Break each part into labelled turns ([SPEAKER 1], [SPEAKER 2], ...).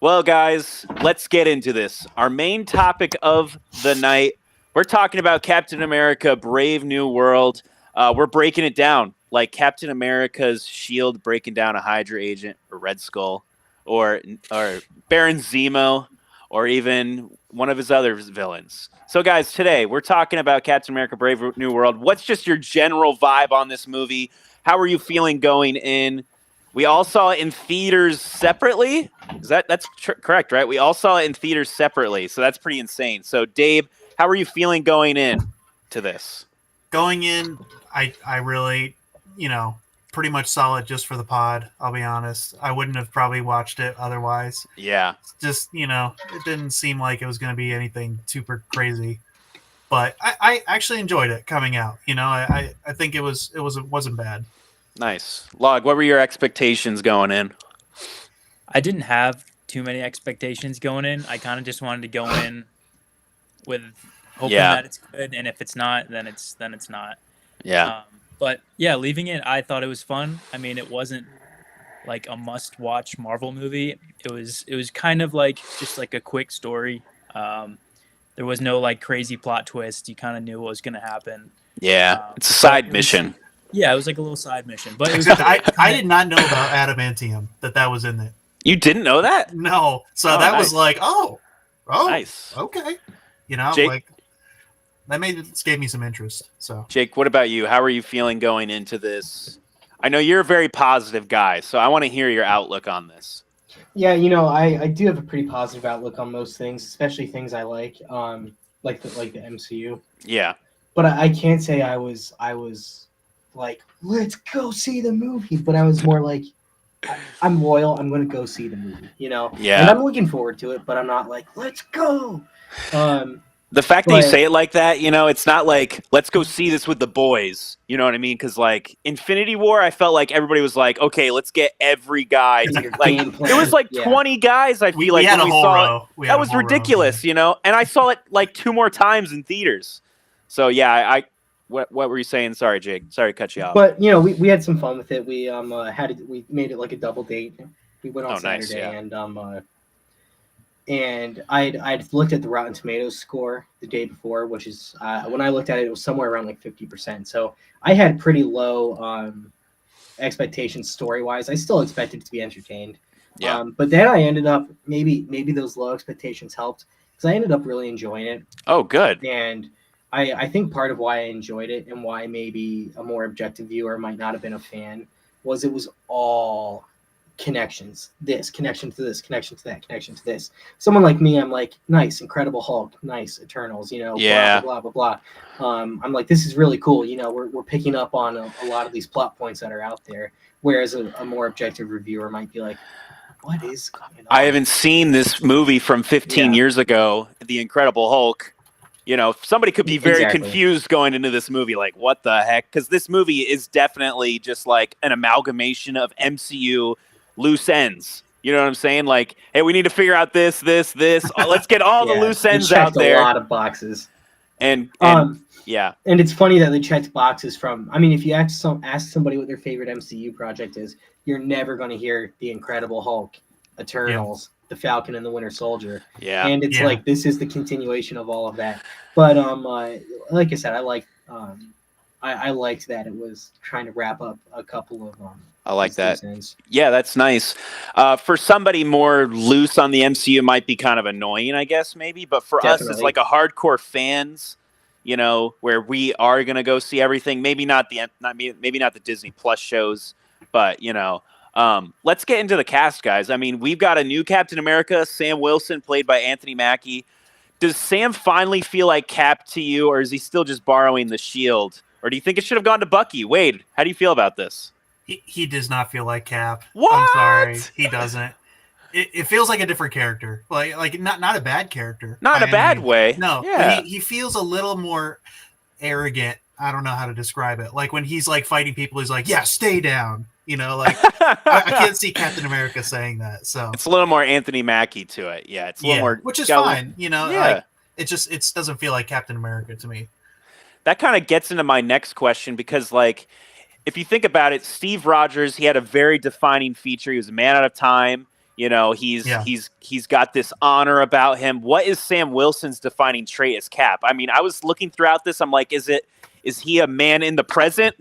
[SPEAKER 1] Well, guys, let's get into this. Our main topic of the night, we're talking about Captain America Brave New World. We're breaking it down like Captain America's shield breaking down a Hydra agent or Red Skull or Baron Zemo or even one of his other villains. So, guys, today we're talking about Captain America Brave New World. What's just your general vibe on this movie? How are you feeling going in? We all saw it in theaters separately. That's correct, right? We all saw it in theaters separately, so that's pretty insane. So, Dave, how are you feeling going in to this?
[SPEAKER 2] Going in, I really, pretty much saw it just for the pod. I'll be honest. I wouldn't have probably watched it otherwise.
[SPEAKER 1] Yeah.
[SPEAKER 2] Just, it didn't seem like it was going to be anything super crazy. But I actually enjoyed it coming out. I think it wasn't bad.
[SPEAKER 1] Nice. Log, what were your expectations going in?
[SPEAKER 3] I didn't have too many expectations going in. I kind of just wanted to go in with hoping that it's good, and if it's not, then it's not.
[SPEAKER 1] Yeah.
[SPEAKER 3] But yeah, leaving it, I thought it was fun. I mean, it wasn't like a must-watch Marvel movie. It was kind of like just like a quick story. There was no like crazy plot twist. You kind of knew what was going to happen.
[SPEAKER 1] Yeah, it's a side mission.
[SPEAKER 3] Yeah, it was like a little side mission. But it was
[SPEAKER 2] I did not know about adamantium, that was in it.
[SPEAKER 1] You didn't know that?
[SPEAKER 2] No. So that nice. Was like, oh,
[SPEAKER 1] nice.
[SPEAKER 2] Okay.
[SPEAKER 1] Jake,
[SPEAKER 2] that gave me some interest. So
[SPEAKER 1] Jake, what about you? How are you feeling going into this? I know you're a very positive guy, so I want to hear your outlook on this.
[SPEAKER 4] Yeah, I do have a pretty positive outlook on most things, especially things I like the MCU.
[SPEAKER 1] Yeah.
[SPEAKER 4] But I can't say I was like, let's go see the movie. But I was more like, I'm loyal. I'm going to go see the movie,
[SPEAKER 1] Yeah.
[SPEAKER 4] And I'm looking forward to it, but I'm not like, let's go.
[SPEAKER 1] The fact that you say it like that, it's not like, let's go see this with the boys. You know what I mean? Because, like, Infinity War, I felt like everybody was like, okay, let's get every guy. Like, it was like 20 guys, I feel like,
[SPEAKER 2] when we saw
[SPEAKER 1] row. It. That was ridiculous, And I saw it, like, 2 more times in theaters. So, yeah, What were you saying? Sorry, Jake. Sorry to cut you off.
[SPEAKER 4] But we had some fun with it. We we made it like a double date. We went on Saturday,
[SPEAKER 1] nice,
[SPEAKER 4] and I'd looked at the Rotten Tomatoes score the day before, which is when I looked at it, it was somewhere around like 50%. So I had pretty low expectations story wise. I still expected to be entertained.
[SPEAKER 1] Yeah.
[SPEAKER 4] But then I ended up maybe those low expectations helped because I ended up really enjoying it.
[SPEAKER 1] Oh, good.
[SPEAKER 4] And I think part of why I enjoyed it and why maybe a more objective viewer might not have been a fan was it was all connections. This connection to this, connection to that, connection to this. Someone like me, I'm like, nice, Incredible Hulk, nice, Eternals,
[SPEAKER 1] yeah.
[SPEAKER 4] blah, blah, blah, blah. I'm like, this is really cool. We're picking up on a lot of these plot points that are out there. Whereas a more objective reviewer might be like, what is going on?
[SPEAKER 1] I haven't seen this movie from 15 years ago, The Incredible Hulk. Somebody could be very confused going into this movie, like, what the heck? Because this movie is definitely just like an amalgamation of MCU loose ends. You know what I'm saying? Like, hey, we need to figure out this. Let's get all the loose ends out there.
[SPEAKER 4] A lot of boxes.
[SPEAKER 1] And yeah.
[SPEAKER 4] And it's funny that they checked boxes from. I mean, if you ask somebody what their favorite MCU project is, you're never going to hear The Incredible Hulk, Eternals. The Falcon and the Winter Soldier.
[SPEAKER 1] Yeah.
[SPEAKER 4] And it's like this is the continuation of all of that. But like I said, I liked that it was trying to wrap up a couple of
[SPEAKER 1] I like that.
[SPEAKER 4] Ends.
[SPEAKER 1] Yeah, that's nice. For somebody more loose on the MCU might be kind of annoying, I guess, maybe. But for us as like a hardcore fans, where we are gonna go see everything, maybe not the Disney Plus shows, but let's get into the cast, guys. I mean, we've got a new Captain America, Sam Wilson, played by Anthony Mackie. Does Sam finally feel like Cap to you, or is he still just borrowing the shield? Or do you think it should have gone to Bucky? Wade, how do you feel about this?
[SPEAKER 2] He does not feel like Cap.
[SPEAKER 1] What?
[SPEAKER 2] I'm sorry, he doesn't. It feels like a different character, like not a bad character.
[SPEAKER 1] Not in a bad way.
[SPEAKER 2] No,
[SPEAKER 1] yeah.
[SPEAKER 2] He feels a little more arrogant. I don't know how to describe it. Like when he's like fighting people, he's like, "Yeah, stay down." I can't see Captain America saying that. So
[SPEAKER 1] it's a little more Anthony Mackie to it. Yeah, it's a little more,
[SPEAKER 2] which is fine.
[SPEAKER 1] Yeah.
[SPEAKER 2] It doesn't feel like Captain America to me.
[SPEAKER 1] That kind of gets into my next question because, like, if you think about it, Steve Rogers, he had a very defining feature. He was a man out of time. You know, he's got this honor about him. What is Sam Wilson's defining trait as Cap? I mean, I was looking throughout this. I'm like, is he a man in the present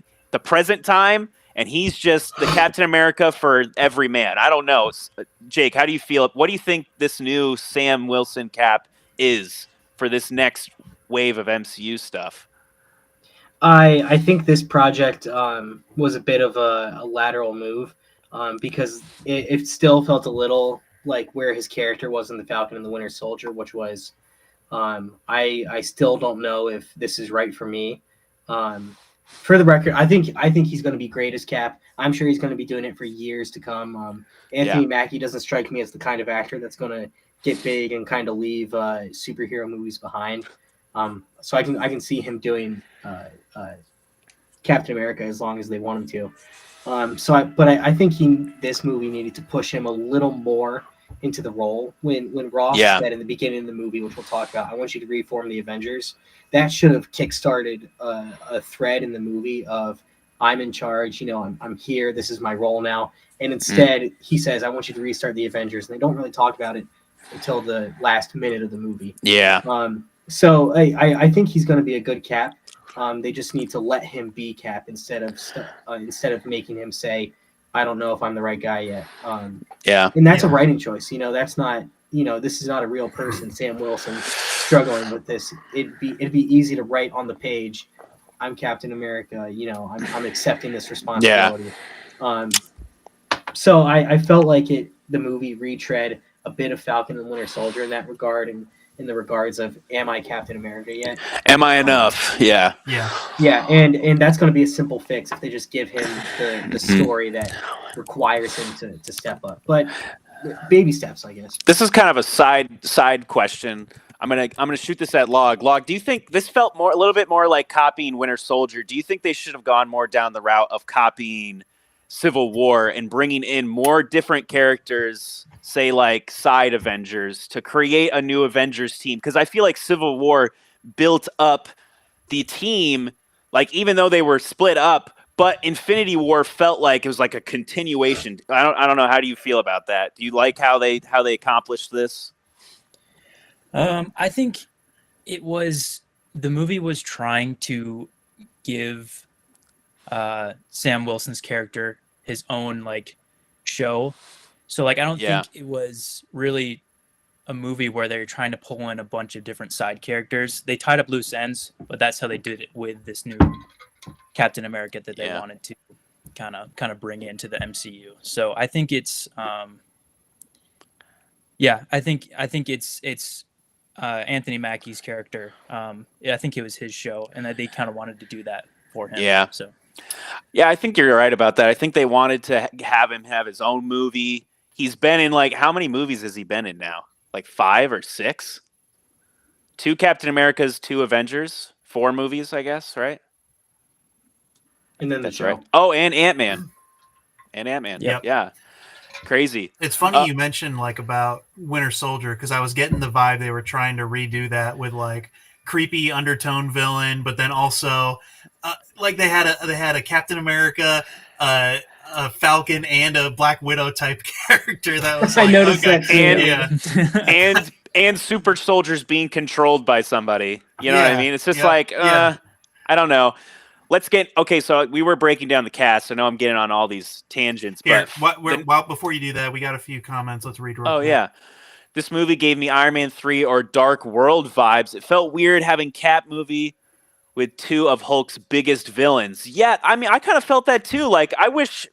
[SPEAKER 1] time, and he's just the Captain America for every man? I don't know. Jake, how do you feel? What do you think this new Sam Wilson Cap is for this next wave of MCU stuff?
[SPEAKER 4] I think this project was a bit of a lateral move because it still felt a little like where his character was in the Falcon and the Winter Soldier, which was I still don't know if this is right for me. For the record, I think he's going to be great as Cap. I'm sure he's going to be doing it for years to come. Anthony Mackie doesn't strike me as the kind of actor that's going to get big and kind of leave superhero movies behind. So I can see him doing Captain America as long as they want him to. I think this movie needed to push him a little more into the role. When Ross said in the beginning of the movie, which we'll talk about, I want you to reform the Avengers. That should have kickstarted a thread in the movie of I'm in charge. You know, I'm here. This is my role now. And instead, he says, I want you to restart the Avengers. And they don't really talk about it until the last minute of the movie.
[SPEAKER 1] Yeah.
[SPEAKER 4] So I think he's going to be a good Cap. They just need to let him be Cap instead of making him say, I don't know if I'm the right guy yet. And that's a writing choice. You know, that's not, this is not a real person, Sam Wilson, struggling with this. It'd be easy to write on the page, I'm Captain America, I'm accepting this responsibility. So I felt like the movie retread a bit of Falcon and Winter Soldier in that regard, and in the regards of, am I Captain America yet?
[SPEAKER 1] Am I enough? Yeah.
[SPEAKER 4] And that's going to be a simple fix if they just give him the story that requires him to step up. But baby steps, I guess.
[SPEAKER 1] This is kind of a side question. I'm gonna shoot this at Log. Log, do you think this felt a little bit more like copying Winter Soldier? Do you think they should have gone more down the route of copying Civil War and bringing in more different characters, say like side Avengers, to create a new Avengers team? Because I feel like Civil War built up the team, like even though they were split up, but Infinity War felt like it was like a continuation. I don't know. How do you feel about that? Do you like how they accomplished this?
[SPEAKER 3] I think the movie was trying to give Sam Wilson's character his own like show. So like I don't think it was really a movie where they're trying to pull in a bunch of different side characters. They tied up loose ends, but that's how they did it with this new Captain America that they wanted to kind of bring into the MCU. So I think it's I think it's Anthony Mackie's character. I think it was his show, and that they kind of wanted to do that for him.
[SPEAKER 1] Yeah.
[SPEAKER 3] So.
[SPEAKER 1] Yeah, I think you're right about that. I think they wanted to have him have his own movie. He's been in how many movies has he been in now? Like 5 or 6? 2 Captain Americas, 2 Avengers, 4 movies, I guess, right?
[SPEAKER 4] And then that's
[SPEAKER 1] right. Oh, and Ant-Man.
[SPEAKER 2] Yep.
[SPEAKER 1] Yeah. Crazy.
[SPEAKER 2] It's funny you mentioned about Winter Soldier, because I was getting the vibe they were trying to redo that with creepy undertone villain, but then also they had a Captain America, a Falcon, and a Black Widow type character. That was
[SPEAKER 4] I noticed that too.
[SPEAKER 1] And super soldiers being controlled by somebody. You know what I mean? It's just I don't know. Let's get so we were breaking down the cast. I know I'm getting on all these tangents, but
[SPEAKER 2] before you do that, we got a few comments. Let's read.
[SPEAKER 1] Yeah. This movie gave me Iron Man 3 or Dark World vibes. It felt weird having Cap movie with 2 of Hulk's biggest villains. Yeah, I mean, I kind of felt that too. I wish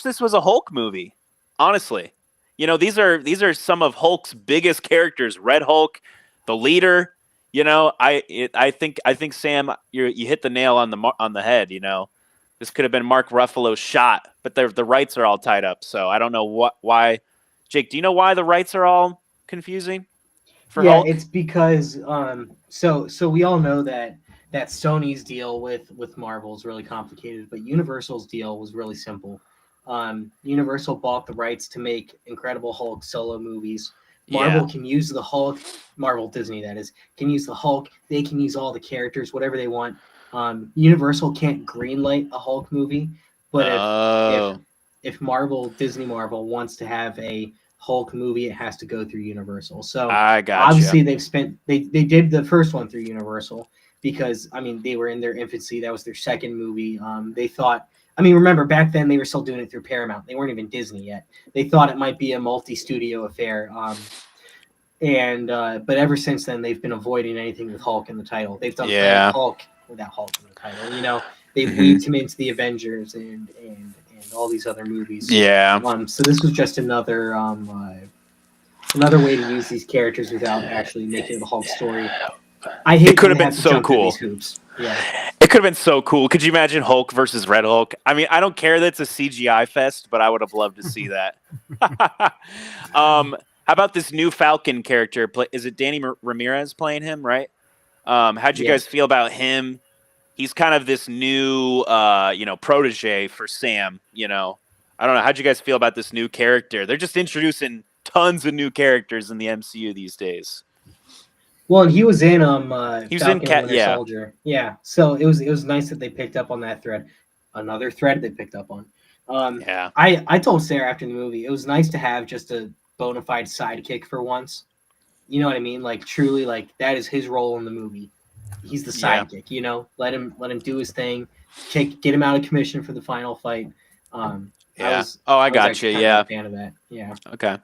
[SPEAKER 1] this was a Hulk movie. Honestly, these are some of Hulk's biggest characters. Red Hulk, the leader. I think Sam, you hit the nail on the head. This could have been Mark Ruffalo's shot, but the rights are all tied up. So I don't know why. Jake, do you know why the rights are all confusing for Hulk?
[SPEAKER 4] It's because so we all know that Sony's deal with Marvel is really complicated, but Universal's deal was really simple. Universal bought the rights to make Incredible Hulk solo movies. Marvel can use the Hulk, Marvel Disney that is, can use the Hulk. They can use all the characters, whatever they want. Universal can't greenlight a Hulk movie, but if Disney Marvel wants to have a Hulk movie, it has to go through Universal. So
[SPEAKER 1] I gotcha.
[SPEAKER 4] obviously they did the first one through Universal because I mean they were in their infancy. That was their second movie. They thought. I mean, remember back then they were still doing it through Paramount. They weren't even Disney yet. They thought it might be a multi-studio affair. But ever since then they've been avoiding anything with Hulk in the title. They've done Planet Hulk without Hulk in the title. You know, they've weaved him into the Avengers and all these other movies.
[SPEAKER 1] Yeah.
[SPEAKER 4] So this was just another way to use these characters without actually making it a Hulk story. I hate
[SPEAKER 1] it could have
[SPEAKER 4] they
[SPEAKER 1] been
[SPEAKER 4] have to
[SPEAKER 1] so
[SPEAKER 4] jump through
[SPEAKER 1] cool.
[SPEAKER 4] these hoops. Yeah.
[SPEAKER 1] It could have been so cool. Could you imagine Hulk versus Red Hulk? I mean, I don't care that it's a CGI fest, but I would have loved to see that. How about this new Falcon character? Is it Danny Ramirez playing him, right? How'd you guys feel about him? He's kind of this new, protege for Sam, I don't know. How'd you guys feel about this new character? They're just introducing tons of new characters in the MCU these days.
[SPEAKER 4] Well, and he was in
[SPEAKER 1] he was
[SPEAKER 4] Falcon
[SPEAKER 1] in
[SPEAKER 4] and Winter Soldier. Yeah. So it was nice that they picked up on that thread. Another thread they picked up on. I told Sarah after the movie, it was nice to have just a bona fide sidekick for once. You know what I mean? Like truly, like that is his role in the movie. He's the sidekick. You know, let him do his thing. Get him out of commission for the final fight.
[SPEAKER 1] I got you. Yeah,
[SPEAKER 4] a fan of that. Yeah.
[SPEAKER 1] Okay.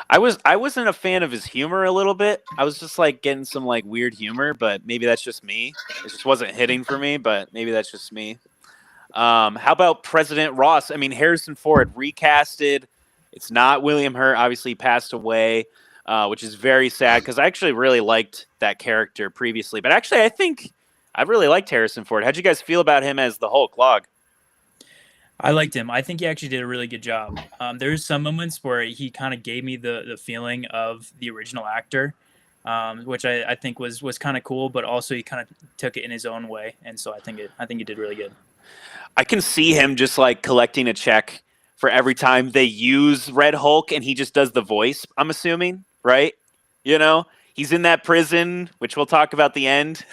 [SPEAKER 1] I wasn't a fan of his humor a little bit. I was just like getting some like weird humor, but maybe that's just me. It just wasn't hitting for me, but maybe that's just me. How about President Ross? I mean, Harrison Ford recasted. It's not William Hurt. Obviously, he passed away, which is very sad because I actually really liked that character previously. But actually, I think I really liked Harrison Ford. How'd you guys feel about him as the Hulk? Log?
[SPEAKER 3] I liked him. I think he actually did a really good job. There's some moments where he kind of gave me the feeling of the original actor, which I think was kind of cool, but also he kind of took it in his own way, and so I think he did really good.
[SPEAKER 1] I can see him just like collecting a check for every time they use Red Hulk, and he just does the voice. I'm assuming, right? He's in that prison, which we'll talk about the end.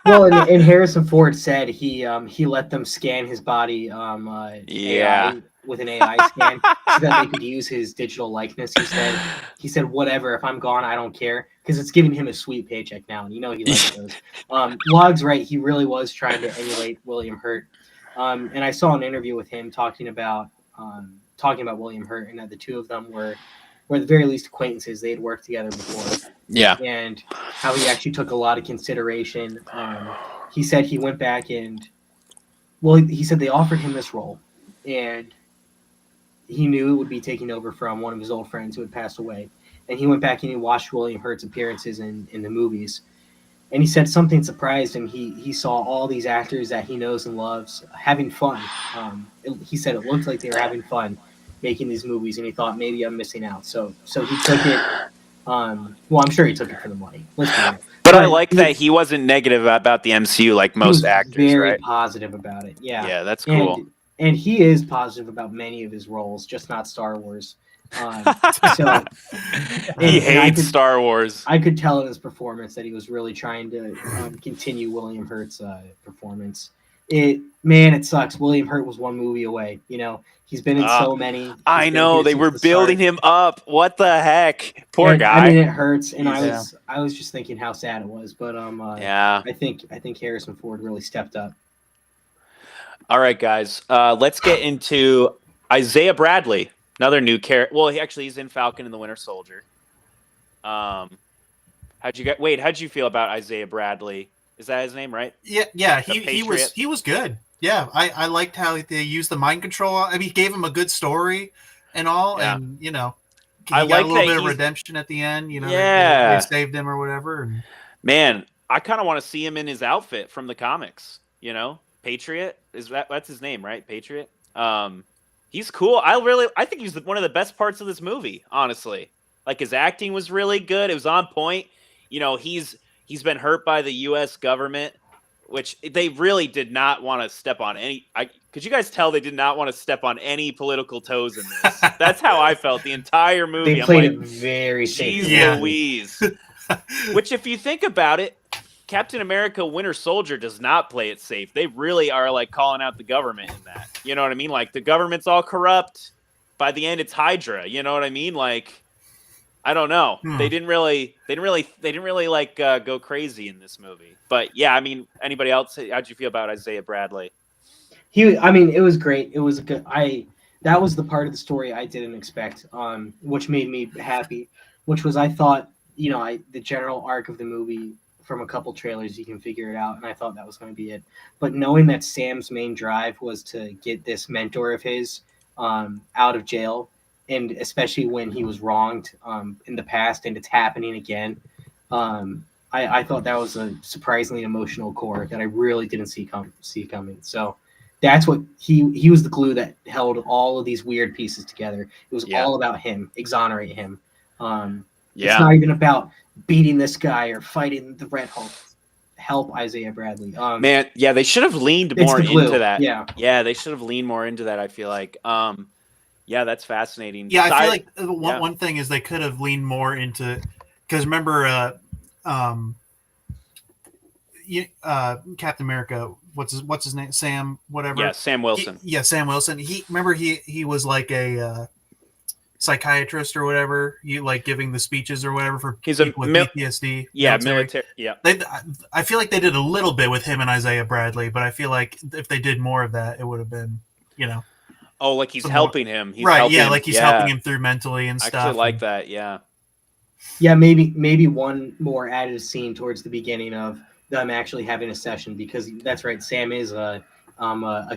[SPEAKER 4] Well, and Harrison Ford said he let them scan his body AI, with an AI scan so that they could use his digital likeness. He said whatever, if I'm gone, I don't care, because it's giving him a sweet paycheck now, and he likes those. Log's right, he really was trying to emulate William Hurt. And I saw an interview with him talking about William Hurt, and that the two of them were at the very least acquaintances. They had worked together before.
[SPEAKER 1] Yeah.
[SPEAKER 4] And how he actually took a lot of consideration. He said he went back and, he said they offered him this role, and he knew it would be taking over from one of his old friends who had passed away. And he went back and he watched William Hurt's appearances in the movies. And he said something surprised him. He saw all these actors that he knows and loves having fun. He said it looked like they were having fun making these movies, and he thought maybe I'm missing out. So he took it. I'm sure he took it for the money. Let's be real.
[SPEAKER 1] But I like that he wasn't negative about the MCU like most actors,
[SPEAKER 4] very
[SPEAKER 1] right?
[SPEAKER 4] positive about it. Yeah.
[SPEAKER 1] Yeah, that's cool.
[SPEAKER 4] And he is positive about many of his roles, just not Star Wars.
[SPEAKER 1] He hates Star Wars.
[SPEAKER 4] I could tell in his performance that he was really trying to continue William Hurt's performance. It sucks. William Hurt was one movie away. He's been in so many.
[SPEAKER 1] I know they were building him up. What the heck? Poor guy.
[SPEAKER 4] I mean, it hurts, and I was just thinking how sad it was. But
[SPEAKER 1] yeah,
[SPEAKER 4] I think Harrison Ford really stepped up.
[SPEAKER 1] All right, guys, let's get into Isaiah Bradley, another new character. Well, he's in Falcon and the Winter Soldier. How'd you feel about Isaiah Bradley? Is that his name, right?
[SPEAKER 2] Yeah. He was good. Yeah, I liked how they used the mind control. I mean, he gave him a good story and all, and he got a little bit of redemption at the end. They saved him or whatever. And... Man,
[SPEAKER 1] I kind of want to see him in his outfit from the comics. Patriot that's his name, right? Patriot. He's cool. I think he's one of the best parts of this movie. Honestly, like his acting was really good. It was on point. He's been hurt by the U.S. government, which they really did not want to step on any. Could you guys tell they did not want to step on any political toes in this? That's how I felt the entire movie.
[SPEAKER 4] They played it very safe.
[SPEAKER 1] Jeez Louise. Which, if you think about it, Captain America Winter Soldier does not play it safe. They really are like calling out the government in that. You know what I mean? Like the government's all corrupt. by the end it's Hydra. You know what I mean? Like, I don't know. They didn't really like go crazy in this movie. But yeah, I mean, anybody else? How'd you feel about Isaiah Bradley?
[SPEAKER 4] I mean, it was great. It was good. That was the part of the story I didn't expect, which made me happy. Which was, I thought, the general arc of the movie from a couple trailers, you can figure it out, and I thought that was going to be it. But knowing that Sam's main drive was to get this mentor of his out of jail, and especially when he was wronged in the past, and it's happening again, I thought that was a surprisingly emotional core that I really didn't see coming. So that's what he was the glue that held all of these weird pieces together. It was all about him, exonerate him. It's not even about beating this guy or fighting the Red Hulk. Help Isaiah Bradley.
[SPEAKER 1] Man, yeah, they should have leaned more into that.
[SPEAKER 4] Yeah,
[SPEAKER 1] they should have leaned more into that. I feel like, yeah, that's fascinating.
[SPEAKER 2] Yeah, I feel like one thing is they could have leaned more into, because remember, Captain America. What's his name? Sam, whatever.
[SPEAKER 1] Yeah, Sam Wilson.
[SPEAKER 2] Sam Wilson. He was like a psychiatrist or whatever. You like giving the speeches or whatever for people with PTSD.
[SPEAKER 1] Yeah, military. Yeah.
[SPEAKER 2] I feel like they did a little bit with him and Isaiah Bradley, but I feel like if they did more of that, it would have been,
[SPEAKER 1] Oh, like he's helping him. He's
[SPEAKER 2] right?
[SPEAKER 1] Helping,
[SPEAKER 2] yeah, like he's helping him through mentally and stuff.
[SPEAKER 1] I actually like that. Yeah.
[SPEAKER 4] Yeah, maybe one more added scene towards the beginning of them actually having a session, because that's right. Sam is a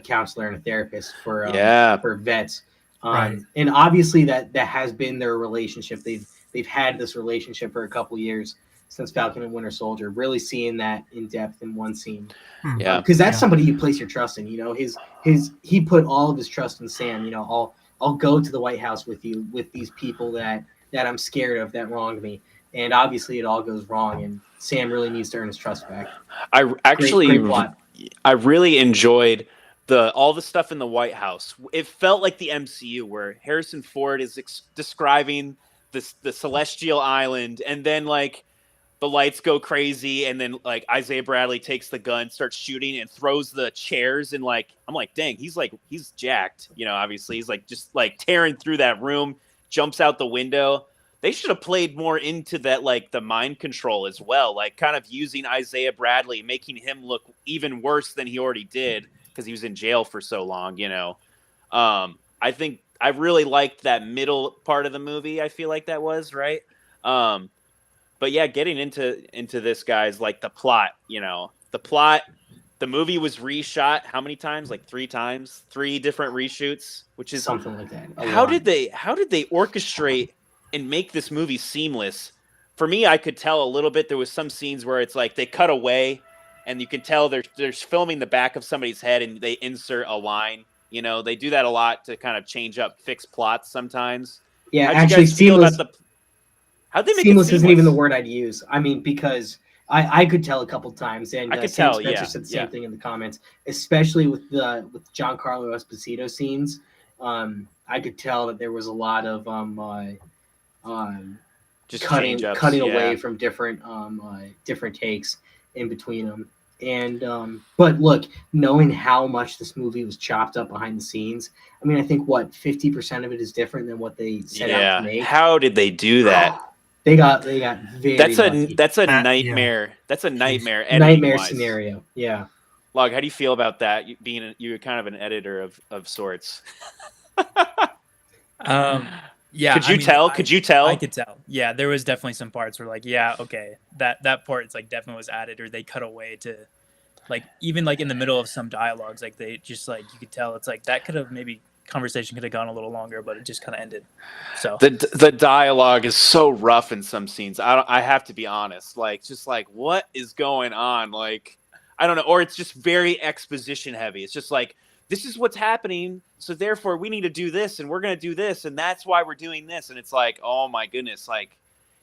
[SPEAKER 4] counselor and a therapist for vets.
[SPEAKER 2] Right.
[SPEAKER 4] And obviously that has been their relationship. They've had this relationship for a couple years since Falcon and Winter Soldier. Really seeing that in depth in one scene.
[SPEAKER 1] Yeah,
[SPEAKER 4] because that's somebody you place your trust in. He put all of his trust in Sam. I'll go to the White House with you, with these people that I'm scared of that wronged me. And obviously it all goes wrong, and Sam really needs to earn his trust back.
[SPEAKER 1] I actually
[SPEAKER 4] great plot.
[SPEAKER 1] I really enjoyed all the stuff in the White House. It felt like the MCU, where Harrison Ford is describing the celestial island, and then like the lights go crazy, and then like Isaiah Bradley takes the gun, starts shooting, and throws the chairs, and like I'm like, dang, he's jacked, obviously he's like just like tearing through that room, jumps out the window. They should have played more into that, like the mind control as well, like kind of using Isaiah Bradley, making him look even worse than he already did because he was in jail for so long, I think I really liked that middle part of the movie. I feel like that was right. But yeah, getting into this, guys, like the plot, the movie was reshot how many times? Like 3 times, 3 different reshoots, which is
[SPEAKER 4] something like that.
[SPEAKER 1] How did they orchestrate and make this movie seamless? For me, I could tell a little bit. There was some scenes where it's like they cut away, and you can tell they're filming the back of somebody's head, and they insert a line. They do that a lot to kind of change up fixed plots sometimes.
[SPEAKER 4] Yeah,
[SPEAKER 1] how'd you guys feel about how'd they make
[SPEAKER 4] seamless?
[SPEAKER 1] It
[SPEAKER 4] isn't even the word I'd use. I mean, because I could tell a couple times, and
[SPEAKER 1] I could
[SPEAKER 4] Sam
[SPEAKER 1] tell.
[SPEAKER 4] Spencer said the same thing in the comments, especially with Giancarlo Esposito scenes. I could tell that there was a lot of
[SPEAKER 1] just
[SPEAKER 4] cutting away from different takes in between them. And but look, knowing how much this movie was chopped up behind the scenes, I mean, I think 50% of it is different than what they set out to make.
[SPEAKER 1] How did they do that?
[SPEAKER 4] They got very
[SPEAKER 1] That's
[SPEAKER 4] lucky.
[SPEAKER 1] a nightmare. Yeah. That's a nightmare.
[SPEAKER 4] Nightmare scenario. Yeah.
[SPEAKER 1] Log, how do you feel about that? You're kind of an editor of sorts.
[SPEAKER 3] Yeah.
[SPEAKER 1] Could you tell? Could you tell?
[SPEAKER 3] I could tell. Yeah, there was definitely some parts where like, yeah, okay, that part it's like definitely was added, or they cut away to, like, even like in the middle of some dialogues, like they just like you could tell it's like that could have maybe conversation could have gone a little longer, but it just kind of ended. So
[SPEAKER 1] the dialogue is so rough in some scenes. I have to be honest. Like, just like, what is going on? Like, I don't know. Or it's just very exposition heavy. It's just like, this is what's happening, so therefore we need to do this, and we're going to do this, and that's why we're doing this. And it's like, oh my goodness, like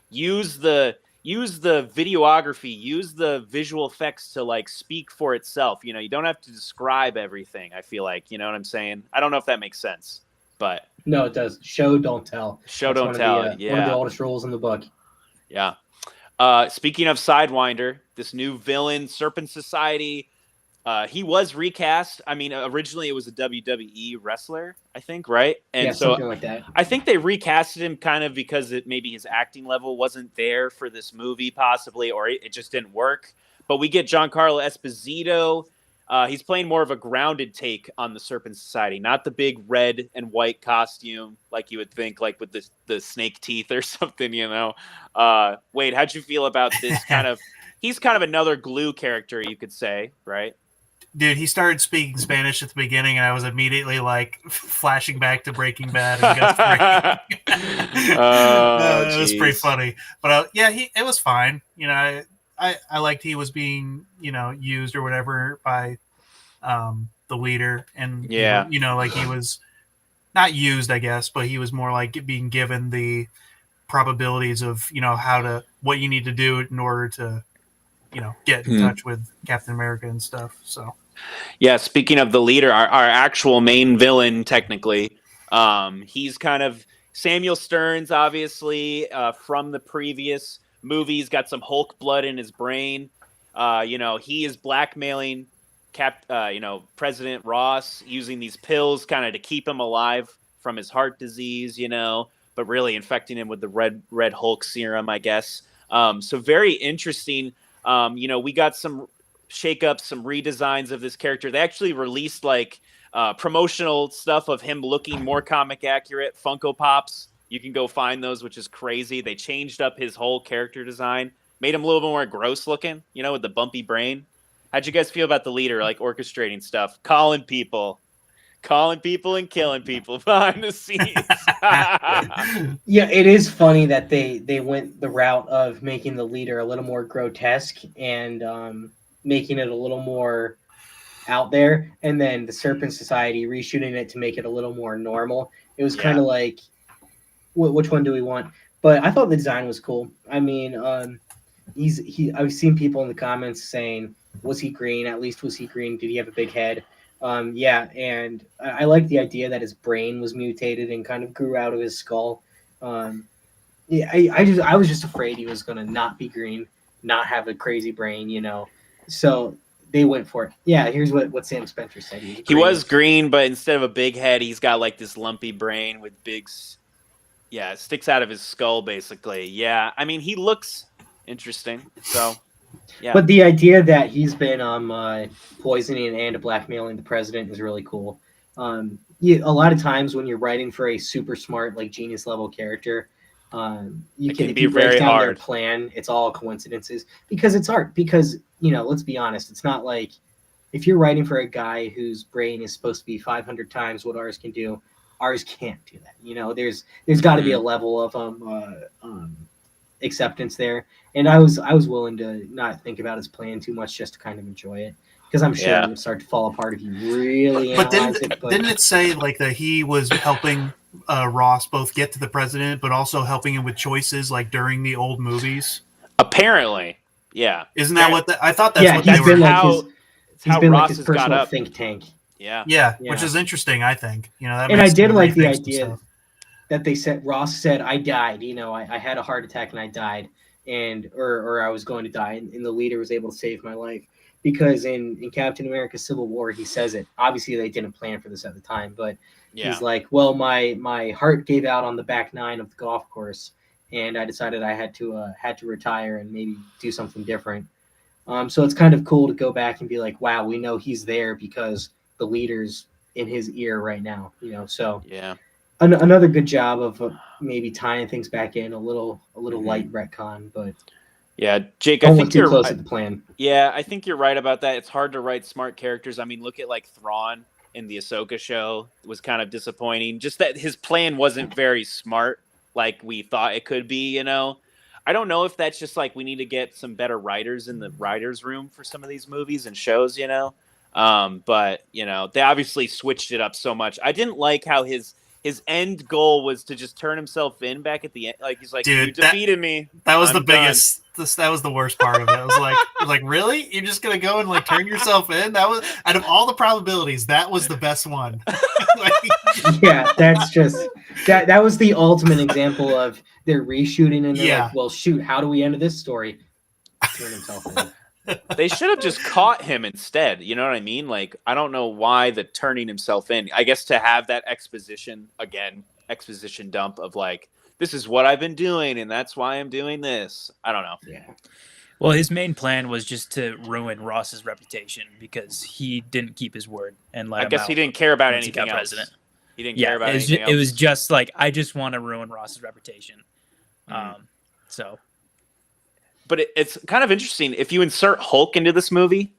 [SPEAKER 1] use the videography, use the visual effects to like speak for itself. You don't have to describe everything. I feel like, you know what I'm saying? I don't know if that makes sense, but
[SPEAKER 4] no, it does. Show, don't tell.
[SPEAKER 1] Show, don't tell.
[SPEAKER 4] One of the oldest rules in the book.
[SPEAKER 1] Yeah. Speaking of Sidewinder, this new villain, Serpent Society, He was recast. I mean, originally it was a WWE wrestler, I think, right? And
[SPEAKER 4] Yeah,
[SPEAKER 1] so
[SPEAKER 4] something like that.
[SPEAKER 1] I think they recasted him kind of because maybe his acting level wasn't there for this movie, possibly, or it just didn't work. But we get Giancarlo Esposito. He's playing more of a grounded take on the Serpent Society, not the big red and white costume like you would think, like with the snake teeth or something, you know. Wade, how'd you feel about this kind of? He's kind of another glue character, you could say, right?
[SPEAKER 2] Dude, he started speaking Spanish at the beginning, and I was immediately like flashing back to Breaking Bad and Gus Fring. It was pretty funny, but yeah, it was fine. You know, I liked he was being used or whatever by the leader, and
[SPEAKER 1] Yeah,
[SPEAKER 2] like he was not used, I guess, but he was more like being given the probabilities of what you need to do in order to get in touch with Captain America and stuff. So.
[SPEAKER 1] Yeah, speaking of the leader, our actual main villain, technically, he's kind of Samuel Stearns, obviously, from the previous movies, got some Hulk blood in his brain. He is blackmailing President Ross using these pills kind of to keep him alive from his heart disease, but really infecting him with the red Hulk serum, I guess. So very interesting. We got some shake-ups, some redesigns of this character. They actually released promotional stuff of him looking more comic accurate, Funko Pops. You can go find those, which is crazy. They changed up his whole character design, made him a little bit more gross looking, with the bumpy brain. How'd you guys feel about the leader, like orchestrating stuff, calling people and killing people behind the scenes?
[SPEAKER 4] Yeah, it is funny that they went the route of making the leader a little more grotesque and making it a little more out there, and then the Serpent Society reshooting it to make it a little more normal. It was kind of like, which one do we want? But I thought the design was cool. I mean, I've seen people in the comments saying, was he green? At least was he green? Did he have a big head? Yeah, and I like the idea that his brain was mutated and kind of grew out of his skull. Yeah, I was just afraid he was gonna not be green, not have a crazy brain, So they went for it. Yeah, here's what Sam Spencer said.
[SPEAKER 1] He was green, but instead of a big head, he's got like this lumpy brain with big. Yeah, it sticks out of his skull, basically. Yeah, I mean, he looks interesting. So, yeah.
[SPEAKER 4] But the idea that he's been poisoning and blackmailing the president is really cool. A lot of times when you're writing for a super smart, like genius level character, if you break down their plan, it's all coincidences because it's art. Because let's be honest, it's not like if you're writing for a guy whose brain is supposed to be 500 times what ours can do, ours can't do that. There's got to be a level of acceptance there, and I was willing to not think about his plan too much, just to kind of enjoy it, because I'm sure it would start to fall apart if you really analyze it. But
[SPEAKER 2] didn't it say like that he was helping Ross both get to the president, but also helping him with choices like during the old movies?
[SPEAKER 1] Apparently, yeah.
[SPEAKER 2] Isn't that what I thought? That's what they were.
[SPEAKER 4] He's been like his personal think tank.
[SPEAKER 1] Yeah,
[SPEAKER 2] which is interesting. I think that.
[SPEAKER 4] And I did like the idea that they said Ross said, "I died. I had a heart attack and I died, or I was going to die," and the leader was able to save my life. Because in Captain America: Civil War, he says it. Obviously, they didn't plan for this at the time, but he's like, "Well, my heart gave out on the back nine of the golf course, and I decided I had to retire and maybe do something different." So it's kind of cool to go back and be like, "Wow, we know he's there because the leader's in his ear right now." So another good job of maybe tying things back in a little light retcon, but.
[SPEAKER 1] Yeah, Jake, I think
[SPEAKER 4] you're close to the plan.
[SPEAKER 1] Yeah, I think you're right about that. It's hard to write smart characters. I mean, look at like Thrawn in the Ahsoka show. It was kind of disappointing. Just that his plan wasn't very smart like we thought it could be, I don't know if that's just like we need to get some better writers in the writers' room for some of these movies and shows, But, they obviously switched it up so much. I didn't like how his end goal was to just turn himself in back at the end. Like, he's like, "Dude, you defeated me."
[SPEAKER 2] That was the biggest. That was the worst part of it. I was like, really? You're just gonna go and like turn yourself in? That was, out of all the probabilities, that was the best one.
[SPEAKER 4] Yeah, that's just that was the ultimate example of they're reshooting and they're like, well, shoot, how do we end this story? Turn himself in.
[SPEAKER 1] They should have just caught him instead. You know what I mean? Like, I don't know why the turning himself in. I guess to have that exposition dump of like, this is what I've been doing, and that's why I'm doing this. I don't know.
[SPEAKER 4] Yeah.
[SPEAKER 3] Well, his main plan was just to ruin Ross's reputation because he didn't keep his word and let
[SPEAKER 1] I
[SPEAKER 3] him
[SPEAKER 1] guess
[SPEAKER 3] out
[SPEAKER 1] he didn't care about
[SPEAKER 3] once he
[SPEAKER 1] anything
[SPEAKER 3] got
[SPEAKER 1] else.
[SPEAKER 3] president.
[SPEAKER 1] He didn't care about anything else.
[SPEAKER 3] It was just like, I just want to ruin Ross's reputation. So.
[SPEAKER 1] But it's kind of interesting if you insert Hulk into this movie.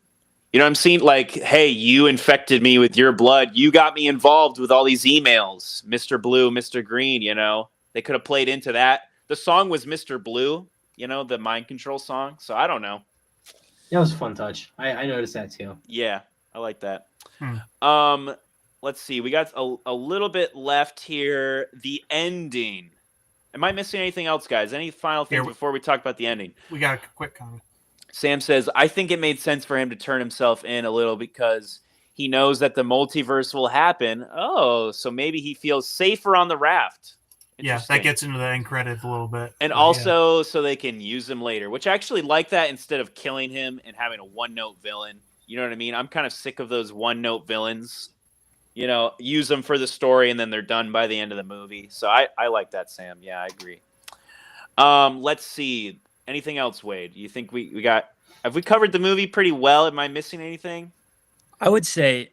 [SPEAKER 1] You know what I'm saying? Like, hey, you infected me with your blood. You got me involved with all these emails. Mr. Blue, Mr. Green, you know. They could have played into that. The song was Mr. Blue, you know, the mind control song. So I don't know.
[SPEAKER 4] That was a fun touch. I noticed that too.
[SPEAKER 1] Yeah, I like that. Let's see. We got a little bit left here. The ending. Am I missing anything else, guys? Any final things before we talk about the ending?
[SPEAKER 2] We got a quick comment.
[SPEAKER 1] Sam says, I think it made sense for him to turn himself in a little because he knows that the multiverse will happen. Oh, so maybe he feels safer on the raft.
[SPEAKER 2] Yeah, that gets into the end credits a little bit.
[SPEAKER 1] And also so they can use him later, which I actually like that instead of killing him and having a one-note villain. You know what I mean? I'm kind of sick of those one-note villains. You know, use them for the story and then they're done by the end of the movie. So I like that, Sam. Yeah, I agree. Let's see. Anything else, Wade? You think we got... Have we covered the movie pretty well? Am I missing anything?
[SPEAKER 3] I would say,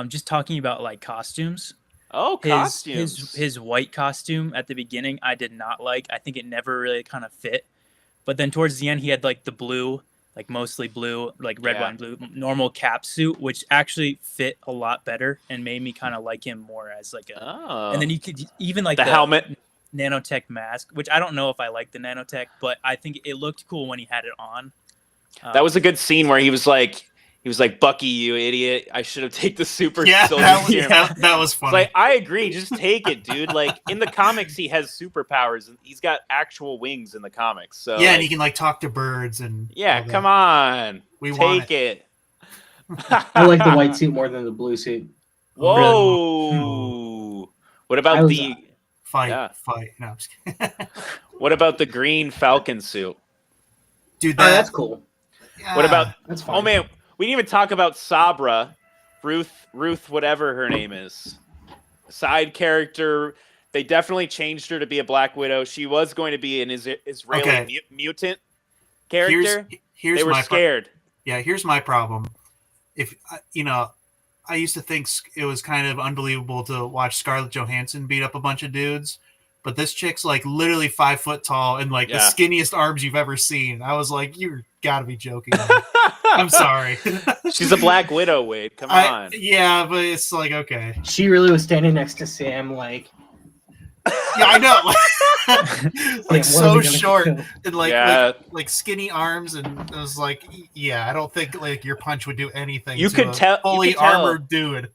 [SPEAKER 3] just talking about like costumes.
[SPEAKER 1] Oh, costumes.
[SPEAKER 3] His white costume at the beginning, I did not like. I think it never really kind of fit. But then towards the end, he had like the blue, like mostly blue, like red, white, and blue, normal cap suit, which actually fit a lot better and made me kind of like him more as like a...
[SPEAKER 1] Oh.
[SPEAKER 3] And then you could even like
[SPEAKER 1] the helmet.
[SPEAKER 3] Nanotech mask, which I don't know if I like the nanotech, but I think it looked cool when he had it on.
[SPEAKER 1] That was a good scene where he was like, Bucky, you idiot. I should have taken the super soldier serum.
[SPEAKER 2] That was funny.
[SPEAKER 1] It's like, I agree. Just take it, dude. Like, in the comics, he has superpowers. And he's got actual wings in the comics. So
[SPEAKER 2] yeah, and he can, like, talk to birds. And
[SPEAKER 1] yeah, come on. Take it.
[SPEAKER 4] I like the white suit more than the blue suit.
[SPEAKER 1] Whoa. What about the...
[SPEAKER 2] Fight. No, I'm just kidding.
[SPEAKER 1] What about the green Falcon suit?
[SPEAKER 2] Dude,
[SPEAKER 4] that's cool.
[SPEAKER 1] What about...
[SPEAKER 4] That's fine.
[SPEAKER 1] Oh, man. We didn't even talk about Sabra. Ruth, whatever her name is. Side character. They definitely changed her to be a Black Widow. She was going to be an Israeli mutant character.
[SPEAKER 2] Here's
[SPEAKER 1] they were scared.
[SPEAKER 2] Here's my problem. If I used to think it was kind of unbelievable to watch Scarlett Johansson beat up a bunch of dudes, but this chick's like literally 5 foot tall and like the skinniest arms you've ever seen. I was like, you gotta be joking. I'm sorry.
[SPEAKER 1] She's a Black Widow, Wade. Come on.
[SPEAKER 2] Yeah, but it's like, okay.
[SPEAKER 4] She really was standing next to Sam, like.
[SPEAKER 2] Yeah, I know. Like so short and like skinny arms, and it was like, I don't think like your punch would do anything.
[SPEAKER 1] You could tell
[SPEAKER 2] fully armored dude.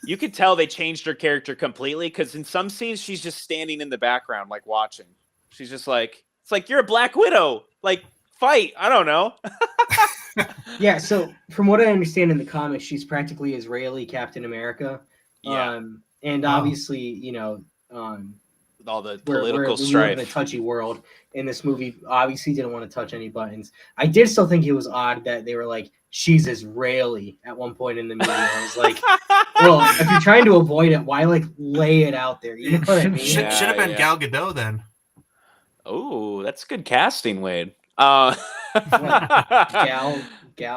[SPEAKER 1] You could tell they changed her character completely because in some scenes she's just standing in the background, like watching. She's just like, it's like you're a Black Widow, like fight. I don't know.
[SPEAKER 4] Yeah. So from what I understand in the comics, she's practically Israeli Captain America.
[SPEAKER 1] Yeah.
[SPEAKER 4] And obviously,
[SPEAKER 1] all the political strife.
[SPEAKER 4] We live in a touchy world. In this movie, obviously didn't want to touch any buttons. I did still think it was odd that they were like, she's Israeli at one point in the movie. I was like, well, if you're trying to avoid it, why like lay it out there? You know what I mean?
[SPEAKER 2] Should have been Gal Gadot then.
[SPEAKER 1] Oh, that's good casting, Wade.
[SPEAKER 4] Gal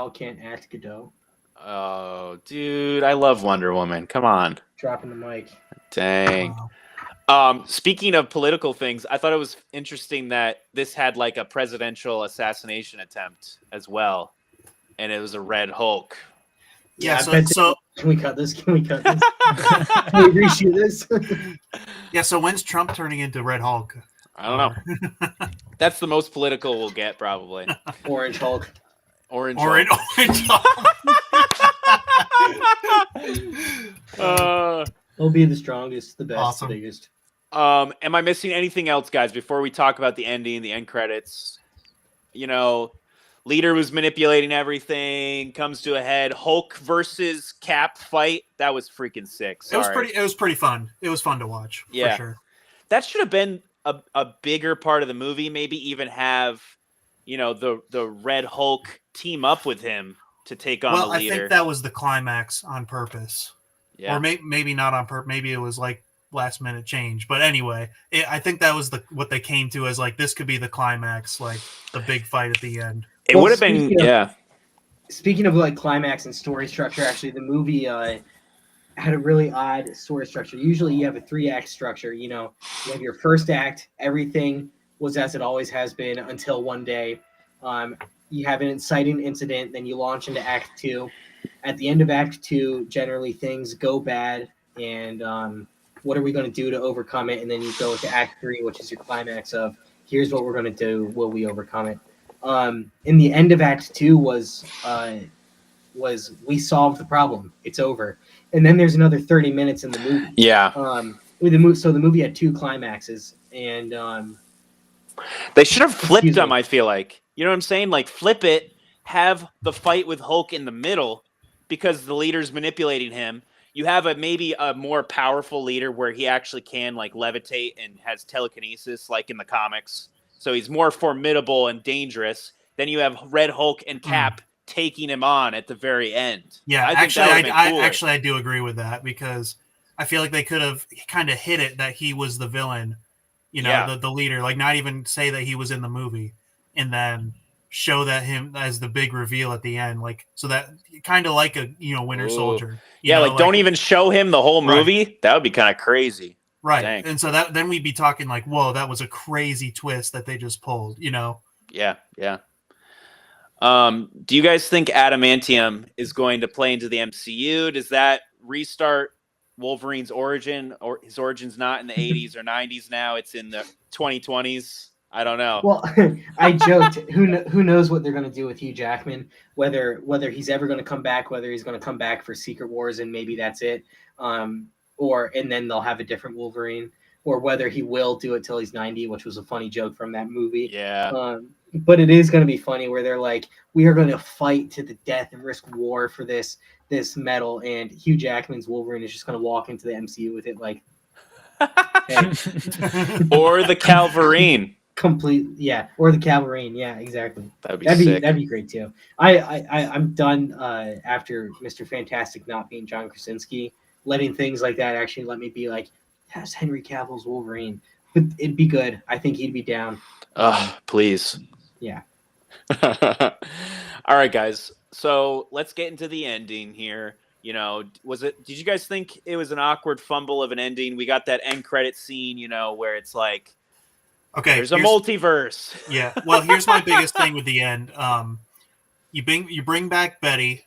[SPEAKER 4] can't act Gadot.
[SPEAKER 1] Oh, dude, I love Wonder Woman. Come on.
[SPEAKER 4] Dropping the mic.
[SPEAKER 1] Dang. Speaking of political things, I thought it was interesting that this had like a presidential assassination attempt as well. And it was a Red Hulk.
[SPEAKER 2] Yeah, so
[SPEAKER 4] can we cut this? Can we reshoot this?
[SPEAKER 2] Yeah, so when's Trump turning into Red Hulk?
[SPEAKER 1] I don't know. That's the most political we'll get, probably.
[SPEAKER 4] Orange Hulk.
[SPEAKER 1] Orange
[SPEAKER 4] Hulk. He'll be the strongest, the best,
[SPEAKER 2] awesome.
[SPEAKER 4] The biggest.
[SPEAKER 1] Am I missing anything else, guys, before we talk about the ending, the end credits? Leader was manipulating everything, comes to a head. Hulk versus Cap fight. That was freaking sick. Sorry.
[SPEAKER 2] It was pretty fun. It was fun to watch.
[SPEAKER 1] Yeah.
[SPEAKER 2] For sure.
[SPEAKER 1] That should have been a bigger part of the movie. Maybe even have, the Red Hulk team up with him to take on
[SPEAKER 2] Well,
[SPEAKER 1] the
[SPEAKER 2] I
[SPEAKER 1] leader.
[SPEAKER 2] think that was the climax on purpose.
[SPEAKER 1] Yeah.
[SPEAKER 2] Or maybe not on purpose. Maybe it was like last minute change. But anyway, I think that was what they came to as like this could be the climax, like the big fight at the end.
[SPEAKER 1] It
[SPEAKER 4] Well,
[SPEAKER 1] would have been,
[SPEAKER 4] speaking of-
[SPEAKER 1] yeah.
[SPEAKER 4] Speaking of like climax and story structure, actually, the movie had a really odd story structure. Usually, you have a 3-act structure. You know, you have your first act, everything was as it always has been until one day. You have an inciting incident, then you launch into Act 2. At the end of Act 2, generally things go bad, and what are we going to do to overcome it? And then you go into Act 3, which is your climax of here's what we're going to do. Will we overcome it? In the end of Act 2 was we solved the problem. It's over. And then there's another 30 minutes in the movie.
[SPEAKER 1] Yeah.
[SPEAKER 4] So the movie had 2 climaxes, and
[SPEAKER 1] They should have flipped
[SPEAKER 4] Excuse
[SPEAKER 1] them,
[SPEAKER 4] me.
[SPEAKER 1] I feel like. You know what I'm saying? Like, flip it, have the fight with Hulk in the middle because the leader's manipulating him. You have maybe a more powerful leader where he actually can, like, levitate and has telekinesis, like in the comics. So he's more formidable and dangerous. Then you have Red Hulk and Cap taking him on at the very end.
[SPEAKER 2] Yeah,
[SPEAKER 1] I think that would've been cooler.
[SPEAKER 2] I do agree with that because I feel like they could have kind of hit it that he was the villain, you know,
[SPEAKER 1] Yeah.
[SPEAKER 2] the leader, like not even say that he was in the movie, and then show that him as the big reveal at the end, like so that kind of like a Winter
[SPEAKER 1] Ooh.
[SPEAKER 2] Soldier.
[SPEAKER 1] Yeah,
[SPEAKER 2] know,
[SPEAKER 1] like don't even show him the whole
[SPEAKER 2] Right.
[SPEAKER 1] movie. That would be kind of crazy.
[SPEAKER 2] right.
[SPEAKER 1] Dang.
[SPEAKER 2] And so that then we'd be talking like, whoa, that was a crazy twist that they just pulled, you know.
[SPEAKER 1] Yeah, yeah. Do you guys think Adamantium is going to play into the MCU? Does that restart Wolverine's origin, or his origin's not in the 80s or 90s now? It's in the 2020s. I don't know.
[SPEAKER 4] well, I joked. Who knows what they're going to do with Hugh Jackman? Whether he's ever going to come back, whether he's going to come back for Secret Wars and maybe that's it, or and then they'll have a different Wolverine, or whether he will do it till he's 90, which was a funny joke from that movie.
[SPEAKER 1] Yeah.
[SPEAKER 4] But it is going to be funny where they're like, we are going to fight to the death and risk war for this medal, and Hugh Jackman's Wolverine is just going to walk into the MCU with it like, hey.
[SPEAKER 1] Or the Calverine.
[SPEAKER 4] Complete, yeah, or the Calverine, yeah, exactly.
[SPEAKER 1] That'd be sick.
[SPEAKER 4] That'd be great too. I'm done after Mr. Fantastic not being John Krasinski, letting things like that actually let me be like, that's Henry Cavill's Wolverine, but it'd be good. I think he'd be down.
[SPEAKER 1] Please.
[SPEAKER 4] Yeah.
[SPEAKER 1] All right, guys. So let's get into the ending here. You know, did you guys think it was an awkward fumble of an ending? We got that end credit scene, you know, where it's like,
[SPEAKER 2] Okay,
[SPEAKER 1] there's a multiverse.
[SPEAKER 2] Yeah. Well, here's my biggest thing with the end. You bring back Betty,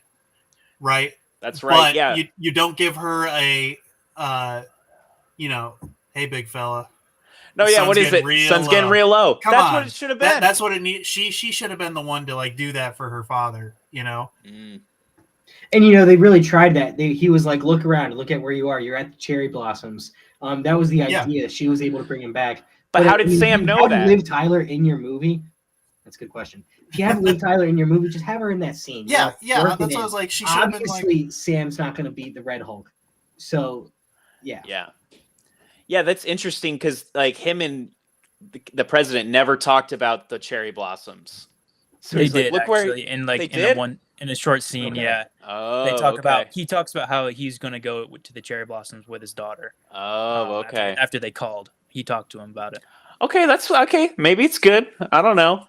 [SPEAKER 2] right?
[SPEAKER 1] That's right.
[SPEAKER 2] But
[SPEAKER 1] Yeah.
[SPEAKER 2] you don't give her a hey big fella.
[SPEAKER 1] No, yeah. What is it? Sun's getting real low.
[SPEAKER 2] Come
[SPEAKER 1] That's
[SPEAKER 2] on.
[SPEAKER 1] what it should have been.
[SPEAKER 2] That's what it needs. She should have been the one to like do that for her father, you know?
[SPEAKER 1] Mm.
[SPEAKER 4] And they really tried that. He was like, look around, look at where you are. You're at the cherry blossoms. That was the idea.
[SPEAKER 2] Yeah.
[SPEAKER 4] She was able to bring him back.
[SPEAKER 1] But how did Sam know that?
[SPEAKER 4] Liv Tyler in your movie? That's a good question. If you have Liv Tyler in your movie, just have her in that scene.
[SPEAKER 2] Yeah, yeah.
[SPEAKER 4] work
[SPEAKER 2] That's
[SPEAKER 4] it
[SPEAKER 2] what I
[SPEAKER 4] in.
[SPEAKER 2] was like. She should have been like.
[SPEAKER 4] Obviously, Sam's not going to beat the Red Hulk. So, yeah.
[SPEAKER 1] Yeah, that's interesting because like him and the president never talked about the cherry blossoms. So
[SPEAKER 3] They
[SPEAKER 1] he's like,
[SPEAKER 3] did
[SPEAKER 1] look
[SPEAKER 3] actually
[SPEAKER 1] where
[SPEAKER 3] in a short scene.
[SPEAKER 4] Okay.
[SPEAKER 3] Yeah,
[SPEAKER 1] Oh,
[SPEAKER 3] they talk
[SPEAKER 1] okay.
[SPEAKER 3] he talks about how he's going to go to the cherry blossoms with his daughter.
[SPEAKER 1] Oh, okay.
[SPEAKER 3] After they called, he talked to him about it.
[SPEAKER 1] Okay, that's okay. Maybe it's good. I don't know.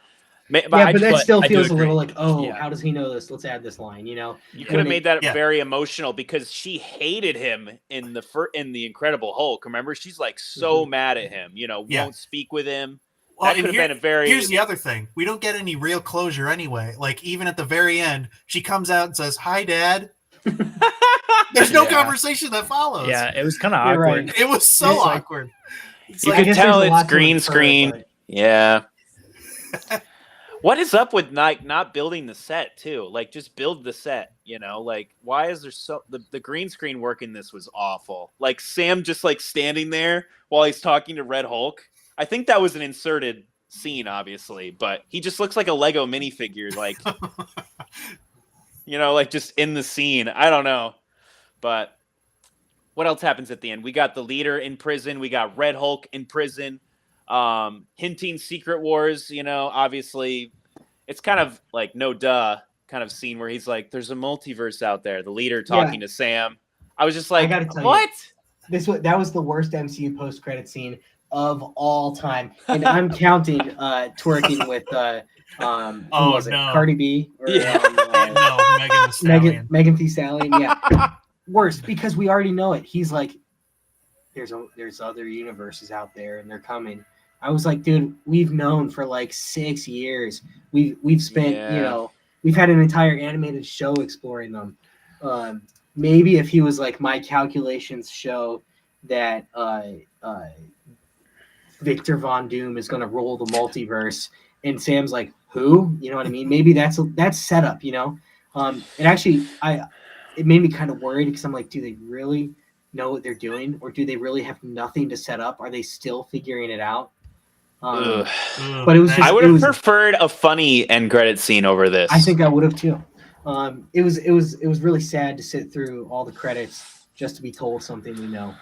[SPEAKER 1] But
[SPEAKER 4] That still
[SPEAKER 3] I do
[SPEAKER 4] feels a
[SPEAKER 3] agree.
[SPEAKER 4] little like,
[SPEAKER 3] Yeah.
[SPEAKER 4] how does he know this? Let's add this line.
[SPEAKER 1] you could have made that
[SPEAKER 2] Yeah.
[SPEAKER 1] very emotional because she hated him in the Incredible Hulk. Remember, she's like so mad at him.
[SPEAKER 2] Yeah.
[SPEAKER 1] Won't speak with him.
[SPEAKER 2] Well,
[SPEAKER 1] That could have been a very.
[SPEAKER 2] Here's the other thing. We don't get any real closure anyway. Like, even at the very end, she comes out and says, "Hi, Dad." There's no
[SPEAKER 3] Yeah.
[SPEAKER 2] conversation that follows.
[SPEAKER 3] Yeah, it was kind of
[SPEAKER 4] You're
[SPEAKER 3] awkward.
[SPEAKER 4] right.
[SPEAKER 2] It was so
[SPEAKER 4] It's like-
[SPEAKER 2] awkward. It's
[SPEAKER 1] You
[SPEAKER 2] like,
[SPEAKER 1] could
[SPEAKER 4] guess
[SPEAKER 1] tell
[SPEAKER 4] there's a lot
[SPEAKER 1] it's
[SPEAKER 4] to
[SPEAKER 1] green
[SPEAKER 4] infer,
[SPEAKER 1] screen.
[SPEAKER 4] but-
[SPEAKER 1] Yeah. What is up with not building the set too? Like, just build the set. Like, why is there the green screen work in this was awful. Like Sam just like standing there while he's talking to Red Hulk. I think that was an inserted scene, obviously, but he just looks like a Lego minifigure, like like just in the scene. I don't know, but what else happens at the end? We got the leader in prison. We got Red Hulk in prison. Hinting Secret Wars, obviously it's kind of like no duh. kind of scene where he's like, "There's a multiverse out there." The leader talking to Sam. I was just like,
[SPEAKER 4] gotta tell you,
[SPEAKER 1] "What?"
[SPEAKER 4] That was the worst MCU post credit scene of all time, and I'm counting twerking with who was it? Cardi B or
[SPEAKER 2] no, Megan Thee Stallion.
[SPEAKER 4] Megan Thee Stallion. Yeah, worst because we already know it. He's like, there's other universes out there, and they're coming. I was like, dude, we've known for like 6 years. We've spent we've had an entire animated show exploring them. Maybe if he was like, my calculations show that Victor Von Doom is going to roll the multiverse, and Sam's like, who? You know what I mean? Maybe that's setup. And actually, it made me kind of worried because I'm like, do they really know what they're doing, or do they really have nothing to set up? Are they still figuring it out? But it was.
[SPEAKER 1] I would have preferred a funny end credit scene over this.
[SPEAKER 4] I think I would have too. It was really sad to sit through all the credits just to be told something we know.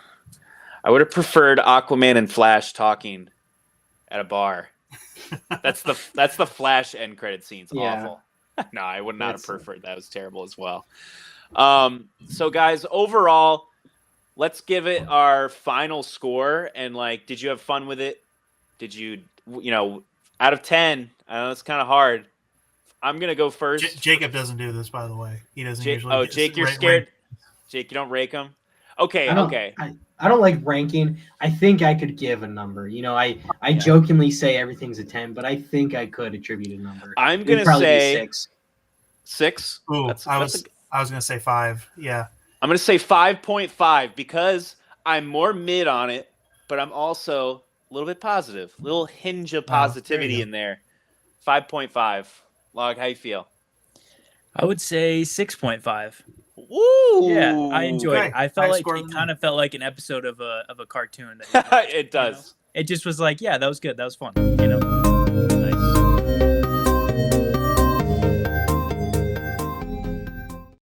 [SPEAKER 1] I would have preferred Aquaman and Flash talking at a bar. That's the Flash end credit scene's awful. No, I would not have preferred that. It was terrible as well. So guys, overall, let's give it our final score. And like, did you have fun with it? Did you out of 10? I know it's kind of hard. I'm gonna go first.
[SPEAKER 2] Jacob doesn't do this, by the way. He doesn't usually.
[SPEAKER 1] Oh, Jake, you're scared. Jake, you don't rake them. Okay, okay.
[SPEAKER 4] I don't like ranking. I think I could give a number. I jokingly say everything's a 10, but I think I could attribute a number.
[SPEAKER 1] I'm gonna say
[SPEAKER 4] 6.
[SPEAKER 1] 6.
[SPEAKER 2] Ooh, I was gonna say 5. Yeah.
[SPEAKER 1] I'm gonna say 5.5 because I'm more mid on it, but I'm also a little bit positive, a little hinge of positivity in there. 5.5. Log, how you feel?
[SPEAKER 3] I would say 6.5.
[SPEAKER 1] Woo!
[SPEAKER 3] Yeah, I enjoyed it. I felt like it kind of felt like an episode of a cartoon.
[SPEAKER 1] It does.
[SPEAKER 3] It just was like, yeah, that was good. That was fun.